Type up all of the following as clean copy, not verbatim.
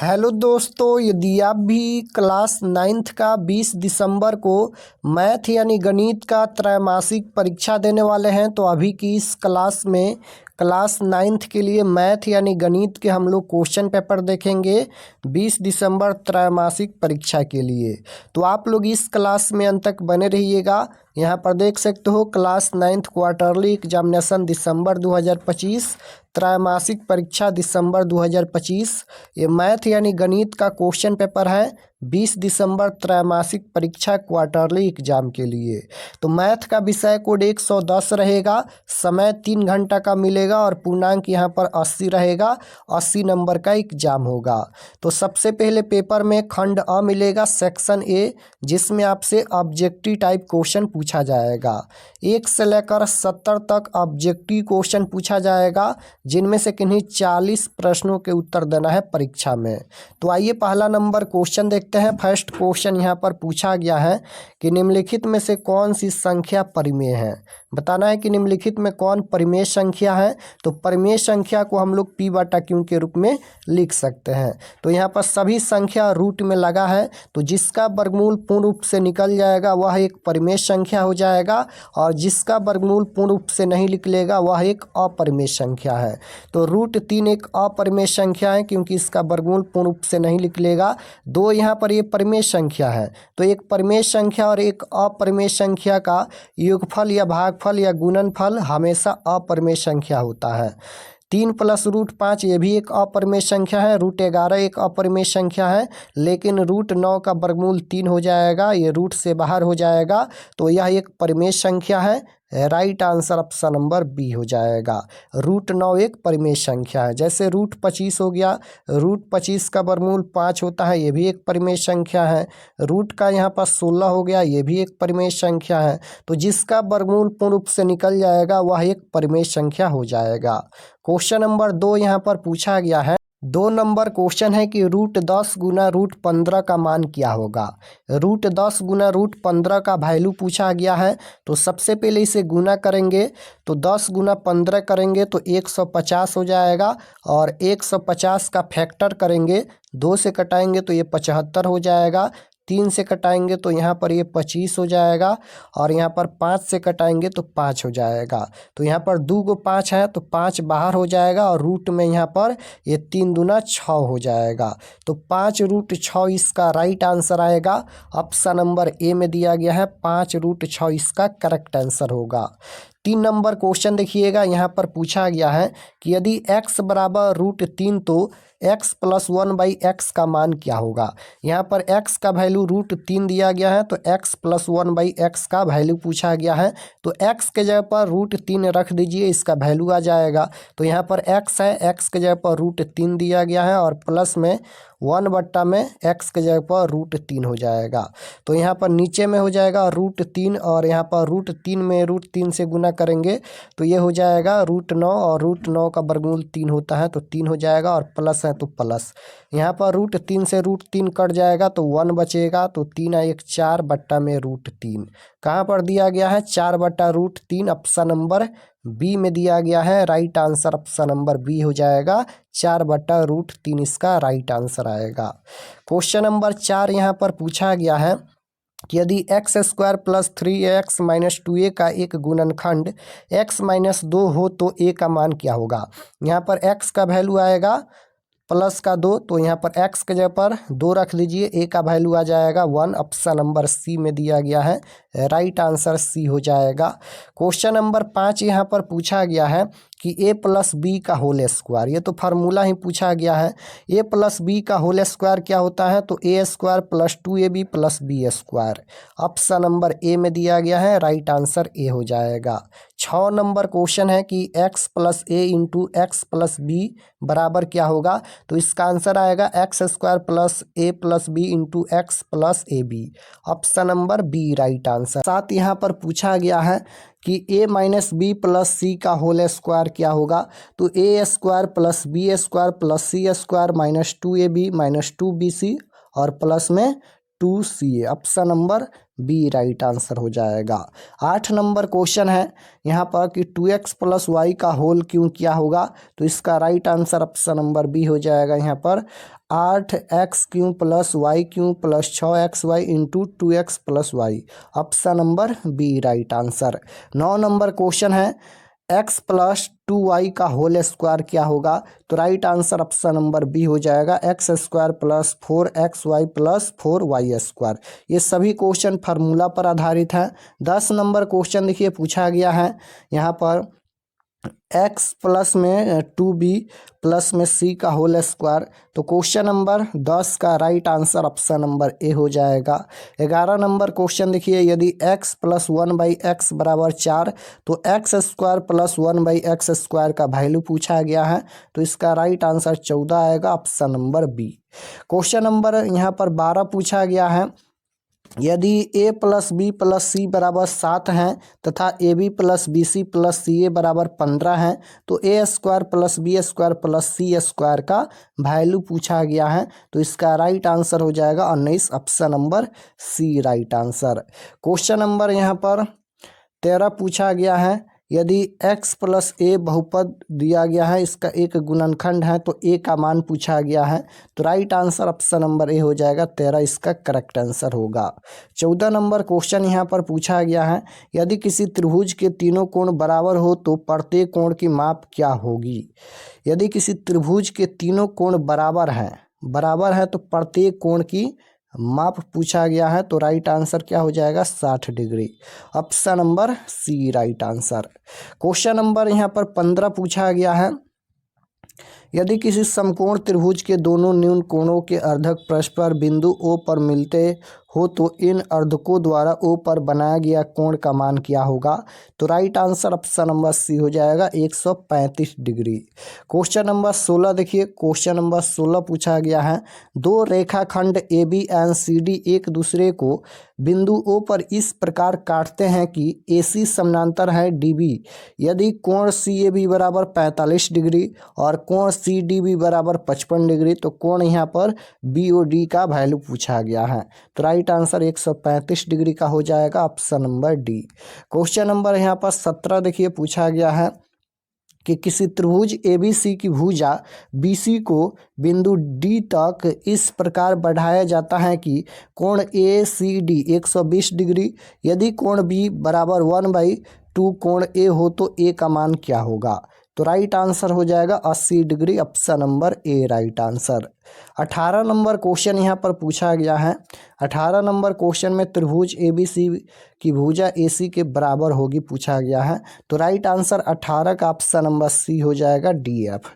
Hello दोस्तों, यदि आप भी क्लास 9th का 20 दिसंबर को मैथ यानी गणित का त्रैमासिक परीक्षा देने वाले हैं तो अभी की इस क्लास में क्लास 9th के लिए मैथ यानी गणित के हम लोग क्वेश्चन पेपर देखेंगे 20 दिसंबर त्रैमासिक परीक्षा के लिए। तो आप लोग इस क्लास में अंत तक बने रहिएगा। यहाँ पर देख सकते हो क्लास 9th क्वार्टरली एग्जामिनेशन दिसंबर 2025, त्रैमासिक परीक्षा दिसंबर 2025। ये मैथ यानी गणित का क्वेश्चन पेपर है 20 दिसंबर त्रैमासिक परीक्षा क्वार्टरली एग्जाम के लिए। तो मैथ का विषय कोड 110 रहेगा, समय 3 घंटा का मिलेगा और पूर्णांक यहाँ पर 80 रहेगा। 80 नंबर का एग्जाम होगा। तो सबसे पहले पेपर में खंड अ मिलेगा, सेक्शन ए, जिसमें आपसे ऑब्जेक्टिव टाइप क्वेश्चन पूछा जाएगा। 1 से लेकर 70 तक ऑब्जेक्टिव क्वेश्चन पूछा जाएगा, जिनमें से किन्हीं 40 प्रश्नों के उत्तर देना है परीक्षा में। तो आइए पहला नंबर क्वेश्चन देखते हैं। फर्स्ट क्वेश्चन यहाँ पर पूछा गया है कि निम्नलिखित में से कौन सी संख्या परिमेय है। बताना है कि निम्नलिखित में कौन परिमेय संख्या है। तो परिमेय संख्या को हम लोग p/q के रूप में लिख सकते हैं। तो यहाँ पर सभी संख्या रूट में लगा है, तो जिसका वर्गमूल पूर्ण रूप से निकल जाएगा वह एक परिमेय संख्या हो जाएगा, और जिसका वर्गमूल पूर्ण रूप से नहीं निकलेगा वह एक अपरिमेय संख्या है। तो √3 एक अपरिमेय संख्या है क्योंकि इसका वर्गमूल पूर्ण रूप से नहीं निकलेगा। 2 यहाँ पर ये परिमेय संख्या है। तो एक परिमेय संख्या और एक अपरिमेय संख्या का योगफल या भागफल या गुणनफल हमेशा अपरिमेय संख्या होता है। 3 + √5 ये भी एक अपरिमेय संख्या है। √11 एक अपरिमेय संख्या है, लेकिन √9 का वर्गमूल 3 हो जाएगा, ये रूट से बाहर हो जाएगा, तो यह एक परिमेय संख्या है। Right answer option number B हो जाएगा। √9 एक परिमेय संख्या है। जैसे √25 हो गया, √25 का वर्गमूल 5 होता है, ये भी एक परिमेय संख्या है। रूट का यहाँ पर 16 हो गया, ये भी एक परिमेय संख्या है। तो जिसका वर्गमूल पूर्ण रूप से निकल जाएगा वह एक परिमेय संख्या हो जाएगा। क्वेश्चन नंबर 2 यहाँ पर पूछा गया है। 2 नंबर क्वेश्चन है कि √10 गुना √15 का मान क्या होगा। √10 गुना √15 का वैल्यू पूछा गया है। तो सबसे पहले इसे गुना करेंगे, तो 10 गुना 15 करेंगे तो 150 हो जाएगा, और 150 का फैक्टर करेंगे, 2 से कटाएंगे तो ये 75 हो जाएगा, 3 से कटाएंगे तो यहाँ पर ये 25 हो जाएगा, और यहाँ पर 5 से कटाएंगे तो 5 हो जाएगा। तो यहाँ पर 2 को 5 है तो 5 बाहर हो जाएगा, और रूट में यहाँ पर ये 3 दूना 6 हो जाएगा। तो 5√6 इसका राइट आंसर आएगा। ऑप्शन नंबर ए में दिया गया है 5√6 इसका करेक्ट आंसर होगा। 3 नंबर क्वेश्चन देखिएगा, यहाँ पर पूछा गया है कि यदि x बराबर √3 तो x + 1/x का मान क्या होगा। यहाँ पर x का वैल्यू √3 दिया गया है, तो x + 1/x का वैल्यू पूछा गया है। तो x के जगह पर √3 रख दीजिए, इसका वैल्यू आ जाएगा। तो यहाँ पर x है, x के जगह पर √3 दिया गया है, और प्लस में 1 में x के जगह पर √3 हो जाएगा। तो यहाँ पर नीचे में हो जाएगा √3, और यहाँ पर √3 में √3 से गुना करेंगे तो ये हो जाएगा √9, और √9 का वर्गमूल 3 होता है तो 3 हो जाएगा, और प्लस है तो प्लस। यहाँ पर √3 से √3 कट जाएगा तो 1 बचेगा, तो 3 1 4 में √3 कहाँ पर दिया गया है 4/√3 ऑप्शन नंबर बी में दिया गया है। Right answer option number B हो जाएगा, 4/√3 इसका राइट आंसर आएगा। क्वेश्चन नंबर 4 यहाँ पर पूछा गया है कि यदि x² + 3x - 2a का एक गुणनखंड x-2 हो तो a का मान क्या होगा। यहाँ पर x का वैल्यू आएगा प्लस का 2, तो यहाँ पर x के जगह पर 2 रख दीजिए, a का वैल्यू आ जाएगा 1। ऑप्शन नंबर सी में दिया गया है, राइट आंसर सी हो जाएगा। क्वेश्चन नंबर 5 यहाँ पर पूछा गया है कि a + b का होल स्क्वायर, ये तो फार्मूला ही पूछा गया है। a + b का होल स्क्वायर क्या होता है, तो a² + 2ab + b²। Option number A में दिया गया है, राइट आंसर ए हो जाएगा। 6 नंबर क्वेश्चन है कि x + a × x + b बराबर क्या होगा। तो इसका आंसर आएगा x² + a + b × x + ab। Option number B right answer. साथ यहाँ पर पूछा गया है कि a - b + c का होल स्क्वायर क्या होगा। तो a² + b² + c² - 2ab - 2bc और प्लस में 2CA, option number B right answer हो जाएगा। 8 नंबर क्वेश्चन है यहाँ पर कि 2x प्लस वाई का होल क्यों किया होगा, तो इसका right answer option number B हो जाएगा। यहाँ पर 8x cube plus y cube plus 6xy into 2x plus y, option number B right answer. 9 number question है x प्लस 2y का होल स्क्वायर क्या होगा, तो right answer option number B हो जाएगा x square plus 4xy plus 4y square. ये सभी क्वेश्चन फार्मूला पर आधारित हैं। 10 नंबर क्वेश्चन देखिए पूछा गया है यहाँ पर x प्लस में 2b प्लस में c का होल स्क्वायर, तो क्वेश्चन नंबर 10 का right answer option number A हो जाएगा। 11 नंबर क्वेश्चन देखिए यदि x प्लस 1/x बराबर 4 तो x square plus 1/x square का वैल्यू पूछा गया है, तो इसका राइट आंसर 14 आएगा, option number B. Question number यहाँ पर 12 पूछा गया है यदि a plus B plus C बराबर 7 हैं तथा A B plus B C plus C A बराबर 15 हैं तो A square plus B square plus C square का वैल्यू पूछा गया है, तो इसका राइट आंसर हो जाएगा 19, option number C right answer. Question number यहाँ पर 13 पूछा गया है यदि x प्लस ए बहुपद दिया गया है, इसका एक गुणनखंड है तो a का मान पूछा गया है, तो right answer option number A हो जाएगा। 13 इसका करेक्ट आंसर होगा। 14 नंबर क्वेश्चन यहाँ पर पूछा गया है यदि किसी त्रिभुज के तीनों कोण बराबर हो तो प्रत्येक कोण की माप क्या होगी। यदि किसी त्रिभुज के तीनों कोण बराबर हैं तो प्रत्येक कोण की माप पूछा गया है, तो राइट आंसर क्या हो जाएगा 60 degree, option number C right answer. Question number यहाँ पर 15 पूछा गया है यदि किसी समकोण त्रिभुज के दोनों न्यून कोणों के अर्धक परस्पर बिंदु O पर मिलते हो तो इन अर्धकों द्वारा O पर बनाया गया कोण का मान क्या होगा, तो right answer option number C हो जाएगा 135 डिग्री। क्वेश्चन नंबर 16 देखिए, क्वेश्चन नंबर 16 पूछा गया है दो रेखाखंड A B and C D एक दूसरे को बिंदु O पर इस प्रकार काटते हैं कि AC समानांतर है DB यदि कोण CAB बराबर 45 डिग्री और कोण CDB बराबर 55 डिग्री, तो कोण यहाँ पर BOD का वैल्यू पूछा गया है, तो राइट आंसर 135 डिग्री का हो जाएगा, option number D. Question number यहाँ पर 17 देखिए पूछा गया है कि किसी त्रिभुज ABC की भुजा BC को बिंदु D तक इस प्रकार बढ़ाया जाता है कि कोण ACD 120 डिग्री यदि कोण B बराबर 1/2 कोण A हो तो A का मान क्या होगा, तो राइट आंसर हो जाएगा 80 degree, option number A right answer. 18 number question यहाँ पर पूछा गया है 18 नंबर क्वेश्चन में त्रिभुज ABC की भुजा AC के बराबर होगी पूछा गया है, तो राइट आंसर 18 का ऑप्शन नंबर सी हो जाएगा DF।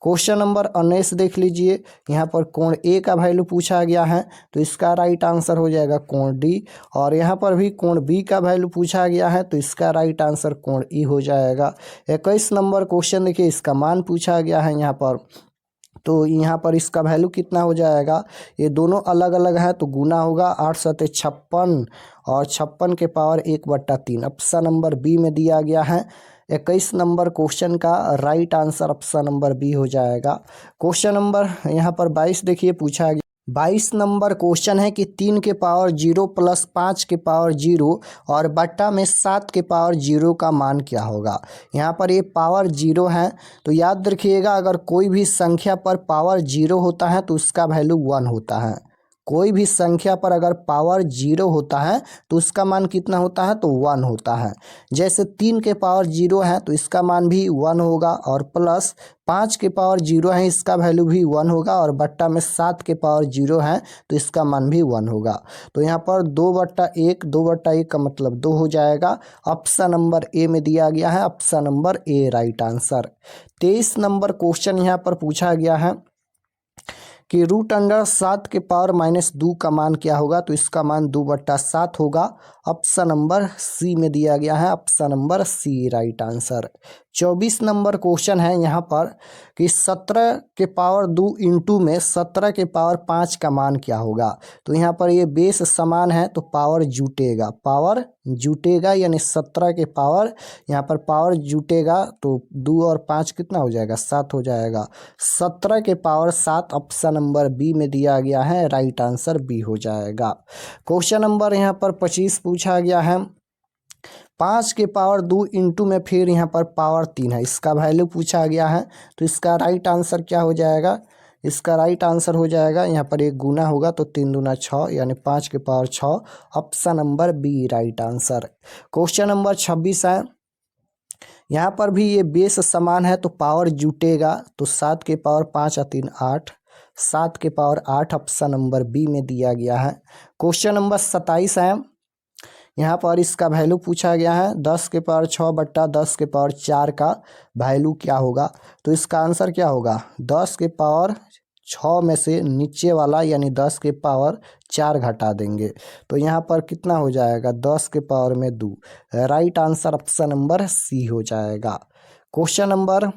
क्वेश्चन नंबर 19 देख लीजिए, यहाँ पर कोण A का वैल्यू पूछा गया है, तो इसका राइट आंसर हो जाएगा कोण D, और यहाँ पर भी कोण B का वैल्यू पूछा गया है, तो इसका राइट आंसर कोण E हो जाएगा। 21 नंबर क्वेश्चन देखिए, इसका मान पूछा गया है यहाँ पर, तो यहाँ पर इसका वैल्यू कितना हो जाएगा, ये दोनों अलग अलग हैं तो गुना होगा 8 सते 56 और 56 के पावर 1/3, ऑप्शन नंबर बी में दिया गया है। 21 नंबर क्वेश्चन का right answer option number B हो जाएगा। क्वेश्चन नंबर यहाँ पर 22 देखिए पूछा गया 22 नंबर क्वेश्चन है कि 3 के पावर 0 प्लस 5 के पावर 0 और बट्टा में 7 के पावर 0 का मान क्या होगा। यहाँ पर ये पावर 0 है, तो याद रखिएगा अगर कोई भी संख्या पर पावर 0 होता है तो उसका वैल्यू 1 होता है। कोई भी संख्या पर अगर पावर 0 होता है तो उसका मान कितना होता है, तो 1 होता है। जैसे 3 के पावर 0 है तो इसका मान भी 1 होगा, और प्लस 5 के पावर 0 है इसका वैल्यू भी 1 होगा, और बट्टा में 7 के पावर 0 है तो इसका मान भी 1 होगा। तो यहाँ पर 2/1 का मतलब 2 हो जाएगा, ऑप्शन नंबर ए में दिया गया है, option number A right answer. 23 number question यहाँ पर पूछा गया है कि √7 के पावर -2 का मान क्या होगा, तो इसका मान 2/7 होगा, ऑप्शन नंबर सी में दिया गया है, option number C right answer. 24 number question है यहाँ पर कि 17 के पावर 2 इंटू में 17 के पावर 5 का मान क्या होगा। तो यहाँ पर ये बेस समान है तो पावर जुटेगा यानी 17 के पावर, यहाँ पर पावर जुटेगा तो 2 और 5 कितना हो जाएगा, 7 हो जाएगा। 17 के पावर 7 ऑप्शन नंबर बी में दिया गया है, राइट आंसर बी हो जाएगा। क्वेश्चन नंबर यहाँ पर 25 पूछा गया है, 5 के पावर 2 इंटू में फिर यहाँ पर पावर 3 है, इसका वैल्यू पूछा गया है। तो इसका राइट आंसर क्या हो जाएगा, इसका राइट आंसर हो जाएगा यहाँ पर एक गुना होगा तो 3 दूना 6 यानी 5 के power 6, option number B right answer. Question number 26 है, यहाँ पर भी ये बेस समान है तो पावर जुटेगा, तो 7 के पावर 5 और 3 8, 7 के पावर 8 ऑप्शन नंबर बी में दिया गया है। क्वेश्चन नंबर 27 है, यहाँ पर इसका वैल्यू पूछा गया है, 10 के पावर 6 बट्टा 10 के पावर 4 का वैल्यू क्या होगा। तो इसका आंसर क्या होगा, 10 के पावर 6 में से नीचे वाला यानी 10 के पावर 4 घटा देंगे, तो यहाँ पर कितना हो जाएगा, 10 के पावर में 2, right answer option number C हो जाएगा। क्वेश्चन नंबर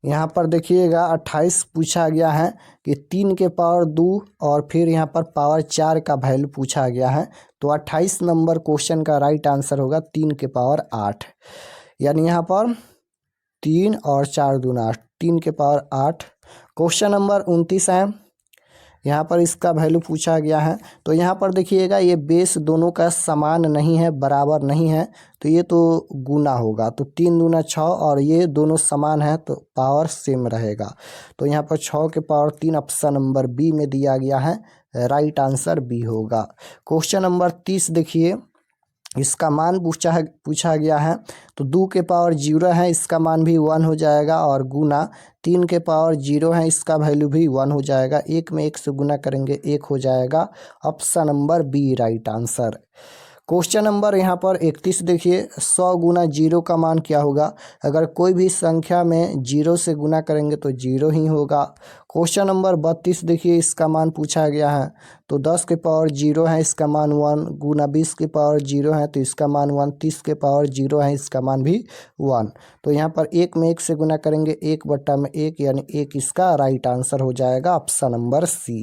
यहाँ पर देखिएगा 28 पूछा गया है कि 3 के पावर 2 और फिर यहाँ पर पावर 4 का वैल्यू पूछा गया है। तो 28 नंबर क्वेश्चन का राइट आंसर होगा 3 के पावर 8, यानी यहाँ पर 3 और 4 दूना 8, 3 के पावर 8। क्वेश्चन नंबर 29 है, यहाँ पर इसका वैल्यू पूछा गया है। तो यहाँ पर देखिएगा ये बेस दोनों का समान नहीं है, बराबर नहीं है, तो ये तो गुना होगा, तो 3 दूना 6 और ये दोनों समान है तो पावर सेम रहेगा। तो यहाँ पर 6 के पावर 3 ऑप्शन नंबर बी में दिया गया है, राइट आंसर बी होगा। क्वेश्चन नंबर 30 देखिए, इसका मान पूछा गया है। तो 2 के पावर 0 है, इसका मान भी 1 हो जाएगा, और गुना 3 के पावर 0 है, इसका वैल्यू भी 1 हो जाएगा। 1 में 1 से गुना करेंगे 1 हो जाएगा, option number B right answer. Question number यहाँ पर 31 देखिए, 100 गुना 0 का मान क्या होगा। अगर कोई भी संख्या में 0 से गुना करेंगे तो 0 ही होगा। क्वेश्चन नंबर 32 देखिए, इसका मान पूछा गया है। तो 10 के पावर 0 है, इसका मान 1, गुना 20 के पावर 0 है तो इसका मान 1, 30 के पावर 0 है, इसका मान भी 1। तो यहाँ पर 1 में 1 से गुना करेंगे 1 बट्टा में 1 यानी 1 इसका राइट आंसर हो जाएगा, option number C.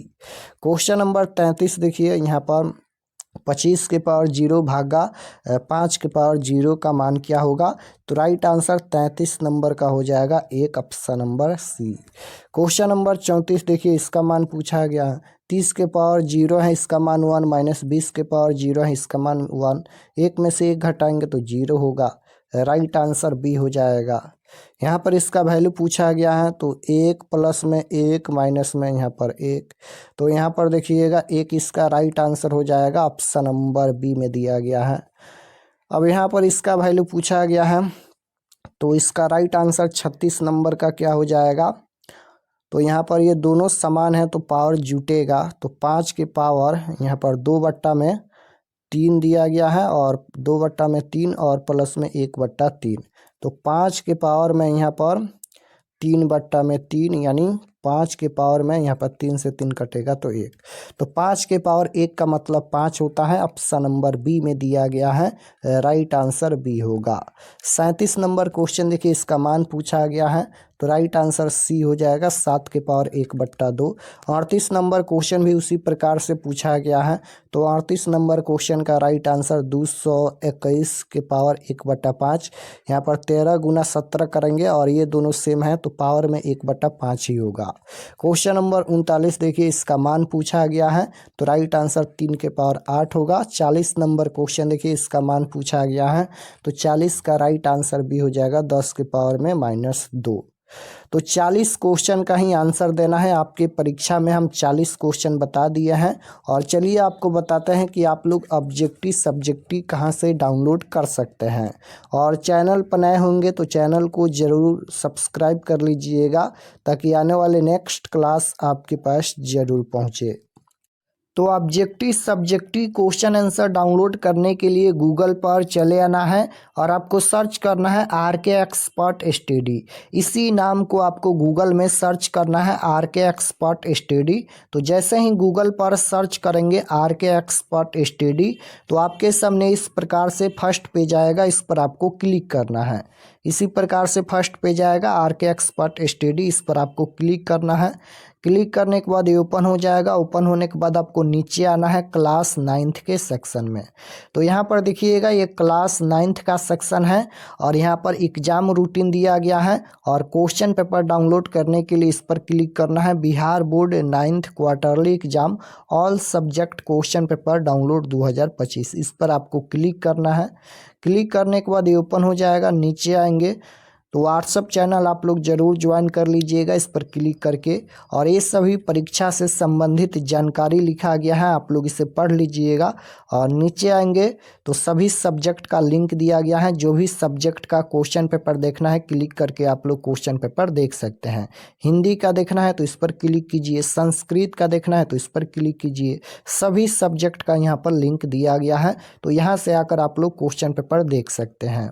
Question number 33 देखिए, यहाँ पर 25 के पावर 0 भागा 5 के पावर 0 का मान क्या होगा। तो राइट आंसर 33 नंबर का हो जाएगा, एक option number C. Question number 34 देखिए, इसका मान पूछा गया है। 30 के पावर 0 है, इसका मान 1, माइनस 20 के पावर 0 है, इसका मान 1, 1 में से 1 घटाएंगे तो 0 होगा, राइट आंसर बी हो जाएगा। यहाँ पर इसका वैल्यू पूछा गया है, तो 1 प्लस में 1 माइनस में यहाँ पर 1, तो यहाँ पर देखिएगा 1 इसका राइट आंसर हो जाएगा, ऑप्शन नंबर बी में दिया गया है। अब यहाँ पर इसका वैल्यू पूछा गया है, तो इसका राइट आंसर 36 नंबर का क्या हो जाएगा। तो यहाँ पर ये दोनों समान है तो पावर जुटेगा, तो 5 के पावर यहाँ पर 2 बट्टा में 3 दिया गया है, और 2 बट्टा में 3 और प्लस में 1 बट्टा 3, तो 5 के पावर में यहाँ पर 3 बट्टा में 3 यानी 5 के पावर में यहाँ पर 3 से 3 कटेगा तो 1, तो 5 के पावर 1 का मतलब 5 होता है, ऑप्शन नंबर बी में दिया गया है, राइट आंसर बी होगा। 37 नंबर क्वेश्चन देखिए, इसका मान पूछा गया है, तो राइट आंसर सी हो जाएगा, 7 के पावर 1 बट्टा 2। 38 नंबर क्वेश्चन भी उसी प्रकार से पूछा गया है, तो 38 नंबर क्वेश्चन का राइट आंसर 221 के पावर 1 बट्टा 5, यहाँ पर 13 गुना 17 करेंगे और ये दोनों सेम है तो पावर में 1 बट्टा 5 ही होगा। क्वेश्चन नंबर 39 देखिए, इसका मान पूछा गया है, तो राइट आंसर 3 के पावर 8 होगा। 40 नंबर क्वेश्चन देखिए, इसका मान पूछा गया है, तो 40 का राइट आंसर भी हो जाएगा 10 के पावर में -2। तो 40 क्वेश्चन का ही आंसर देना है आपके परीक्षा में। हम 40 क्वेश्चन बता दिए हैं, और चलिए आपको बताते हैं कि आप लोग ऑब्जेक्टिव सब्जेक्टिव कहां से डाउनलोड कर सकते हैं। और चैनल पर नए होंगे तो चैनल को ज़रूर सब्सक्राइब कर लीजिएगा, ताकि आने वाले नेक्स्ट क्लास आपके पास ज़रूर पहुंचे। तो objective subjective question answer download करने के लिए गूगल पर चले आना है, और आपको सर्च करना है RK एक्सपर्ट स्टडी। इसी नाम को आपको गूगल में सर्च करना है, RK एक्सपर्ट स्टडी। तो जैसे ही गूगल पर सर्च करेंगे RK एक्सपर्ट स्टडी, तो आपके सामने इस प्रकार से फर्स्ट पेज आएगा, इस पर आपको क्लिक करना है। इसी प्रकार से फर्स्ट पेज आएगा RK एक्सपर्ट स्टडी, इस पर आपको क्लिक करना है। क्लिक करने के बाद ये ओपन हो जाएगा। ओपन होने के बाद आपको नीचे आना है क्लास 9th के सेक्शन में। तो यहाँ पर देखिएगा ये क्लास 9th का सेक्शन है और यहाँ पर एग्जाम रूटीन दिया गया है और क्वेश्चन पेपर डाउनलोड करने के लिए इस पर क्लिक करना है। Bihar board 9th quarterly exam all subject question paper download 2025, इस पर आपको क्लिक करना है। क्लिक करने के बाद ये ओपन हो जाएगा। नीचे आएंगे तो व्हाट्सअप चैनल आप लोग ज़रूर ज्वाइन कर लीजिएगा इस पर क्लिक करके, और ये सभी परीक्षा से संबंधित जानकारी लिखा गया है, आप लोग इसे पढ़ लीजिएगा। और नीचे आएंगे तो सभी सब्जेक्ट का लिंक दिया गया है। जो भी सब्जेक्ट का क्वेश्चन पेपर देखना है क्लिक करके आप लोग क्वेश्चन पेपर देख सकते हैं। हिंदी का देखना है तो इस पर क्लिक कीजिए, संस्कृत का देखना है तो इस पर क्लिक कीजिए। सभी सब्जेक्ट का यहाँ पर लिंक दिया गया है, तो यहाँ से आकर आप लोग क्वेश्चन पेपर देख सकते हैं।